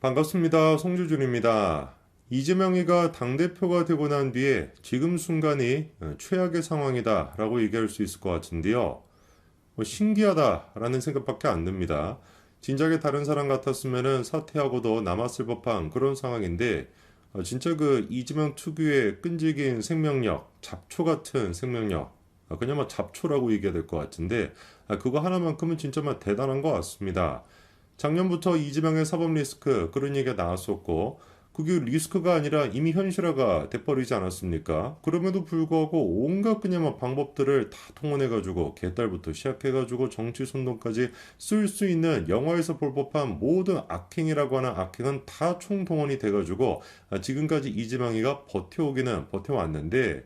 반갑습니다. 송주준입니다. 이재명이가 당대표가 되고 난 뒤에 지금 순간이 최악의 상황이다 라고 얘기할 수 있을 것 같은데요. 신기하다라는 생각밖에 안 듭니다. 진작에 다른 사람 같았으면 사퇴하고도 남았을 법한 그런 상황인데 진짜 그 이재명 특유의 끈질긴 생명력, 잡초 같은 생명력, 그냥 잡초라고 얘기해야 될 것 같은데 그거 하나만큼은 진짜 대단한 것 같습니다. 작년부터 이재명의 사법 리스크 그런 얘기가 나왔었고 그게 리스크가 아니라 이미 현실화가 돼버리지 않았습니까? 그럼에도 불구하고 온갖 그냥 방법들을 다 통원해가지고 개딸부터 시작해가지고 정치 선동까지 쓸 수 있는 영화에서 볼 법한 모든 악행이라고 하는 악행은 다 총동원이 돼가지고 지금까지 이재명이가 버텨오기는 버텨왔는데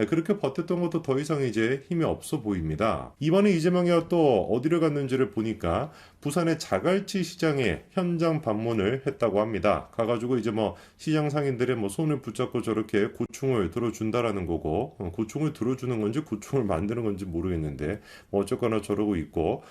그렇게 버텼던 것도 더 이상 이제 힘이 없어 보입니다. 이번에 이재명이가 또 어디를 갔는지를 보니까 부산의 자갈치 시장에 현장 방문을 했다고 합니다. 가가지고 이제 시장 상인들의 손을 붙잡고 저렇게 고충을 들어준다라는 거고, 고충을 들어주는 건지 고충을 만드는 건지 모르겠는데 어쨌거나 저러고 있고,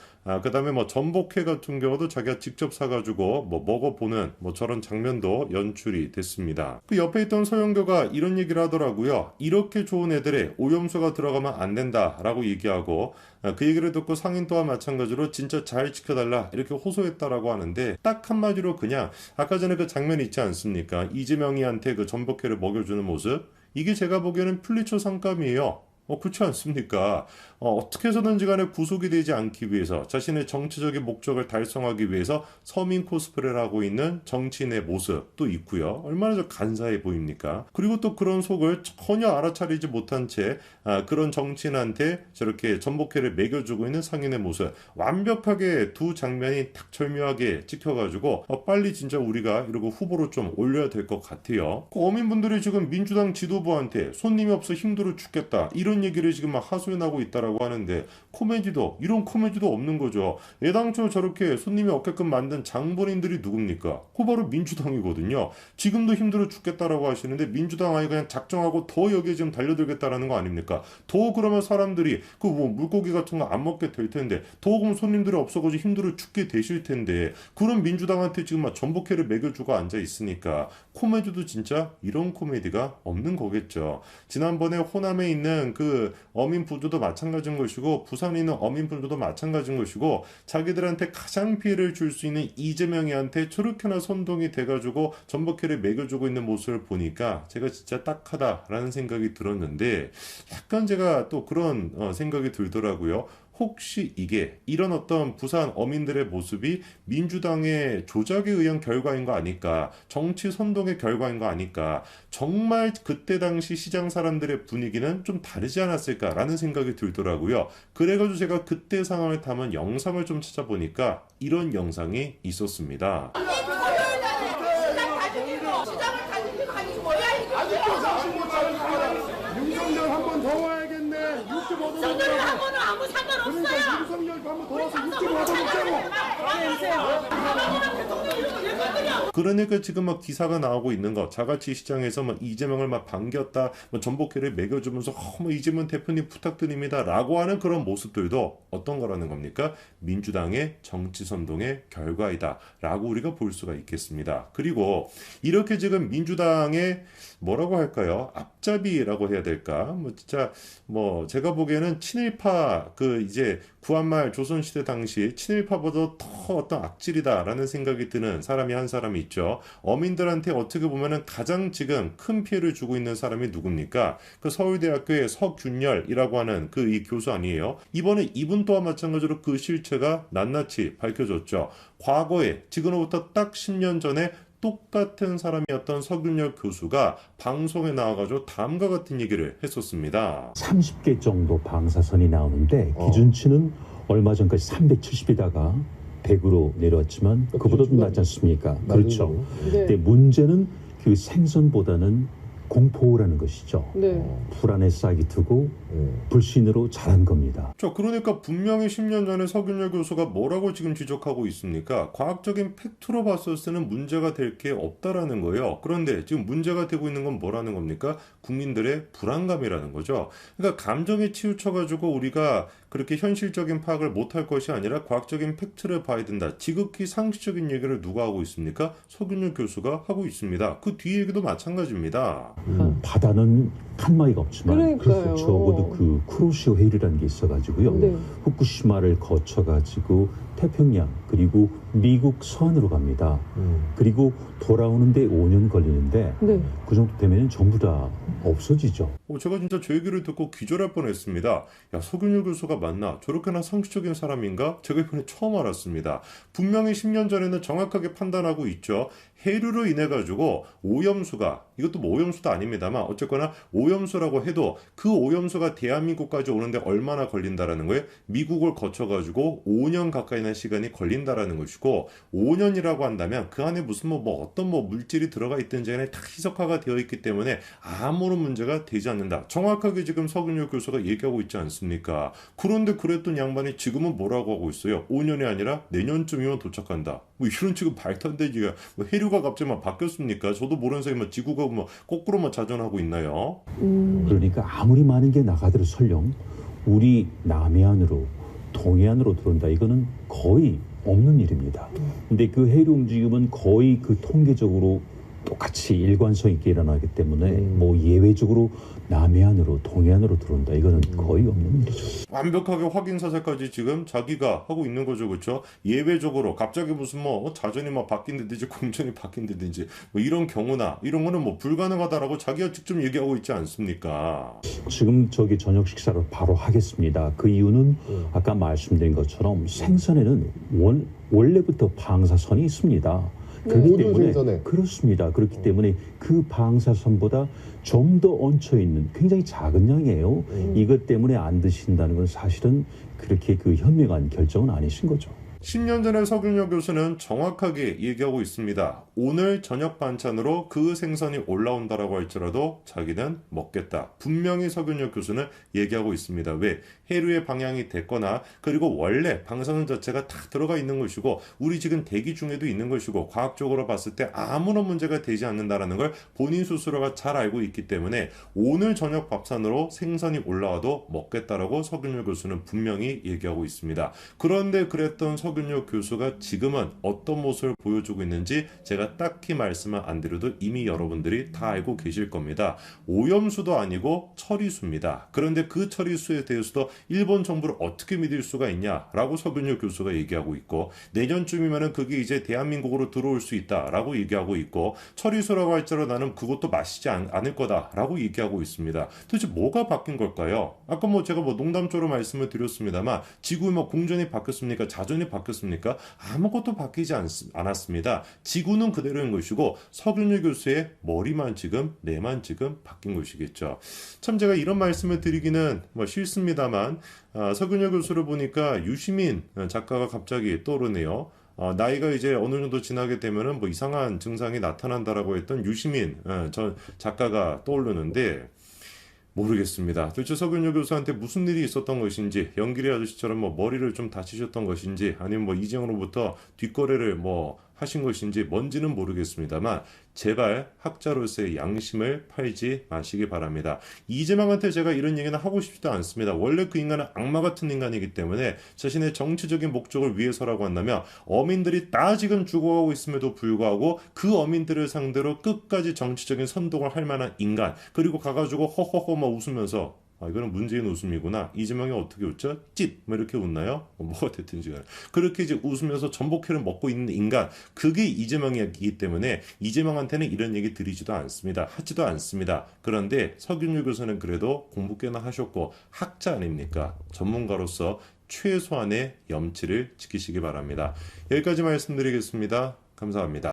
그 다음에 전복회 같은 경우도 자기가 직접 사가지고 먹어보는 저런 장면도 연출이 됐습니다. 그 옆에 있던 서영교가 이런 얘기를 하더라고요. 이렇게 좋은 애들에 오염수가 들어가면 안 된다라고 얘기하고 그 얘기를 듣고 상인 또한 마찬가지로 진짜 잘 지켜달라 이렇게 호소했다라고 하는데 딱 한마디로 그냥 아까 전에 그 장면 있지 않습니까? 이재명이한테 그 전복회를 먹여주는 모습 이게 제가 보기에는 플리처 상감이에요. 그렇지 않습니까? 어떻게 해서든지 간에 구속이 되지 않기 위해서 자신의 정치적인 목적을 달성하기 위해서 서민 코스프레를 하고 있는 정치인의 모습도 있고요. 얼마나 저 간사해 보입니까? 그리고 또 그런 속을 전혀 알아차리지 못한 채 그런 정치인한테 저렇게 전복회를 먹여주고 있는 상인의 모습 완벽하게 두 장면이 딱 절묘하게 찍혀가지고 빨리 진짜 우리가 이러고 후보로 좀 올려야 될 것 같아요. 그 어민분들이 지금 민주당 지도부한테 손님이 없어 힘들어 죽겠다 이런 얘기를 지금 하소연하고 있다라고 하는데 이런 코미디도 없는 거죠. 애당초 저렇게 손님이 없게끔 만든 장본인들이 누굽니까? 바로 민주당이거든요. 지금도 힘들어 죽겠다라고 하시는데 민주당 아예 그냥 작정하고 더 여기에 지금 달려들겠다라는 거 아닙니까? 더 그러면 사람들이 그 물고기 같은 거 안 먹게 될 텐데 더 그럼 손님들이 없어가지고 힘들어 죽게 되실 텐데 그런 민주당한테 지금 전복회를 먹여주고 앉아 있으니까 코미디도 진짜 이런 코미디가 없는 거겠죠. 지난번에 호남에 있는 그 어민 부두도 마찬가지인 것이고 부산에 있는 어민 부두도 마찬가지인 것이고 자기들한테 가장 피해를 줄 수 있는 이재명이한테 저렇게나 선동이 돼가지고 전복회를 먹여주고 있는 모습을 보니까 제가 진짜 딱하다라는 생각이 들었는데 약간 제가 또 그런 생각이 들더라고요. 혹시 이런 어떤 부산 어민들의 모습이 민주당의 조작에 의한 결과인 거 아닐까? 정치 선동의 결과인 거 아닐까? 정말 그때 당시 시장 사람들의 분위기는 좀 다르지 않았을까라는 생각이 들더라고요. 그래가지고 제가 그때 상황을 담은 영상을 좀 찾아보니까 이런 영상이 있었습니다. 윤석열 한 번 더 와야겠네. 65도 윤석열 한 번은 아무 상관없어요. 그러니까 윤석열 한번 더 와서 65도 먹자고. 그러니까 지금 기사가 나오고 있는 거 자갈치 시장에서 이재명을 반겼다 전복회를 먹여주면서 이재명 대표님 부탁드립니다 라고 하는 그런 모습들도 어떤 거라는 겁니까? 민주당의 정치선동의 결과이다 라고 우리가 볼 수가 있겠습니다. 그리고 이렇게 지금 민주당의 뭐라고 할까요? 앞잡이라고 해야 될까? 진짜 제가 보기에는 친일파 이제 구한말 조선시대 당시 친일파보다 더 어떤 악질이다라는 생각이 드는 사람이 한 사람이 있죠. 어민들한테 어떻게 보면은 가장 지금 큰 피해를 주고 있는 사람이 누굽니까? 그 서울대학교의 서균열이라고 하는 이 교수 아니에요. 이번에 이분 또한 마찬가지로 그 실체가 낱낱이 밝혀졌죠. 과거에 지금으로부터 딱 10년 전에 똑같은 사람이었던 서균열 교수가 방송에 나와가지고 다음과 같은 얘기를 했었습니다. 30개 정도 방사선이 나오는데 기준치는 얼마 전까지 370이다가 100으로 내려왔지만 그보다 좀 낫지 않습니까? 그렇죠. 네. 근데 문제는 그 생선보다는 공포라는 것이죠. 네. 불안에 싹이 트고 불신으로 자란 겁니다. 그러니까 분명히 10년 전에 서균열 교수가 뭐라고 지금 지적하고 있습니까? 과학적인 팩트로 봤을 때는 문제가 될 게 없다라는 거예요. 그런데 지금 문제가 되고 있는 건 뭐라는 겁니까? 국민들의 불안감이라는 거죠. 그러니까 감정에 치우쳐가지고 우리가 그렇게 현실적인 파악을 못할 것이 아니라 과학적인 팩트를 봐야 된다. 지극히 상식적인 얘기를 누가 하고 있습니까? 서균열 교수가 하고 있습니다. 그 뒤 얘기도 마찬가지입니다. 바다는 칸막이가 없지만 그러니까요. 적어도 그 쿠로시오 해일이라는 게 있어가지고요. 네. 후쿠시마를 거쳐가지고 태평양 그리고 미국 서안으로 갑니다. 그리고 돌아오는데 5년 걸리는데 네. 그 정도 되면 전부 다 없어지죠. 제가 진짜 저 얘기를 듣고 기절할 뻔했습니다. 야, 서균열 교수가 맞나? 저렇게나 상식적인 사람인가? 제가 이번에 처음 알았습니다. 분명히 10년 전에는 정확하게 판단하고 있죠. 해류로 인해 가지고 오염수가, 이것도 뭐 오염수도 아닙니다만 어쨌거나 오염수라고 해도 그 오염수가 대한민국까지 오는데 얼마나 걸린다라는 거예요. 미국을 거쳐 가지고 5년 가까이나 시간이 걸린다라는 것이고, 5년이라고 한다면 그 안에 무슨 어떤 물질이 들어가 있든지 간에 다 희석화가 되어 있기 때문에 아무런 문제가 되지 않는다. 정확하게 지금 서균열 교수가 얘기하고 있지 않습니까? 그런데 그랬던 양반이 지금은 뭐라고 하고 있어요? 5년이 아니라 내년쯤이면 도착한다. 이런 지금 말도 안 되지가 해류가 갑자기 바뀌었습니까? 저도 모르는 사이에 지구가 거꾸로만 자전하고 있나요? 그러니까 아무리 많은 게 나가더라도 설령 우리 남해안으로 동해안으로 들어온다. 이거는 거의 없는 일입니다. 근데 그 해류 움직임은 거의 그 통계적으로 똑같이 일관성 있게 일어나기 때문에 예외적으로 남해안으로 동해안으로 들어온다. 이거는 거의 없는 일이죠. 완벽하게 확인 사살까지 지금 자기가 하고 있는 거죠, 그렇죠? 예외적으로 갑자기 무슨 자전이 바뀐다든지 공전이 바뀐다든지 이런 경우나 이런 거는 불가능하다라고 자기가 직접 얘기하고 있지 않습니까? 지금 저녁 식사를 바로 하겠습니다. 그 이유는 아까 말씀드린 것처럼 생선에는 원래부터 방사선이 있습니다. 그렇기 때문에 생선에. 그렇습니다. 그렇기 때문에 그 방사선보다 좀 더 얹혀 있는 굉장히 작은 양이에요. 이것 때문에 안 드신다는 건 사실은 그렇게 현명한 결정은 아니신 거죠. 10년 전에 서균열 교수는 정확하게 얘기하고 있습니다. 오늘 저녁 반찬으로 그 생선이 올라온다라고 할지라도 자기는 먹겠다. 분명히 서균열 교수는 얘기하고 있습니다. 왜? 해류의 방향이 됐거나 그리고 원래 방사선 자체가 다 들어가 있는 것이고 우리 지금 대기 중에도 있는 것이고 과학적으로 봤을 때 아무런 문제가 되지 않는다라는 걸 본인 스스로가 잘 알고 있기 때문에 오늘 저녁 밥상으로 생선이 올라와도 먹겠다라고 서균열 교수는 분명히 얘기하고 있습니다. 그런데 그랬던 서균열 교수가 지금은 어떤 모습을 보여주고 있는지 제가 딱히 말씀을 안 드려도 이미 여러분들이 다 알고 계실 겁니다. 오염수도 아니고 처리수입니다. 그런데 그 처리수에 대해서도 일본 정부를 어떻게 믿을 수가 있냐라고 서균열 교수가 얘기하고 있고, 내년쯤이면은 그게 이제 대한민국으로 들어올 수 있다라고 얘기하고 있고, 처리수라고 할지라도 나는 그것도 마시지 않을 거다라고 얘기하고 있습니다. 도대체 뭐가 바뀐 걸까요? 아까 제가 농담조로 말씀을 드렸습니다만 지구 공전이 바뀌었습니까? 자전이 바뀌었습니까? 아무것도 바뀌지 않았습니다. 지구는 그대로인 것이고 서균열 교수의 머리만 뇌만 바뀐 것이겠죠. 참 제가 이런 말씀을 드리기는 싫습니다만 서균열 교수를 보니까 유시민 작가가 갑자기 떠오르네요. 나이가 이제 어느 정도 지나게 되면은 이상한 증상이 나타난다라고 했던 유시민 전 작가가 떠오르는데 모르겠습니다. 도대체 서균열 교수한테 무슨 일이 있었던 것인지, 연길이 아저씨처럼 머리를 좀 다치셨던 것인지, 아니면 이재용으로부터 뒷거래를 하신 것인지 뭔지는 모르겠습니다만 제발 학자로서의 양심을 팔지 마시기 바랍니다. 이재명한테 제가 이런 얘기는 하고 싶지도 않습니다. 원래 그 인간은 악마 같은 인간이기 때문에 자신의 정치적인 목적을 위해서라고 한다면 어민들이 다 지금 죽어가고 있음에도 불구하고 그 어민들을 상대로 끝까지 정치적인 선동을 할 만한 인간, 그리고 가가지고 허허허 웃으면서 이거는 문재인 웃음이구나. 이재명이 어떻게 웃죠? 찢! 이렇게 웃나요? 뭐가 됐든지 간에. 그렇게 이제 웃으면서 전복회를 먹고 있는 인간, 그게 이재명이기 때문에 이재명한테는 이런 얘기 드리지도 않습니다. 하지도 않습니다. 그런데 서균열 교수는 그래도 공부 꽤나 하셨고 학자 아닙니까? 전문가로서 최소한의 염치를 지키시기 바랍니다. 여기까지 말씀드리겠습니다. 감사합니다.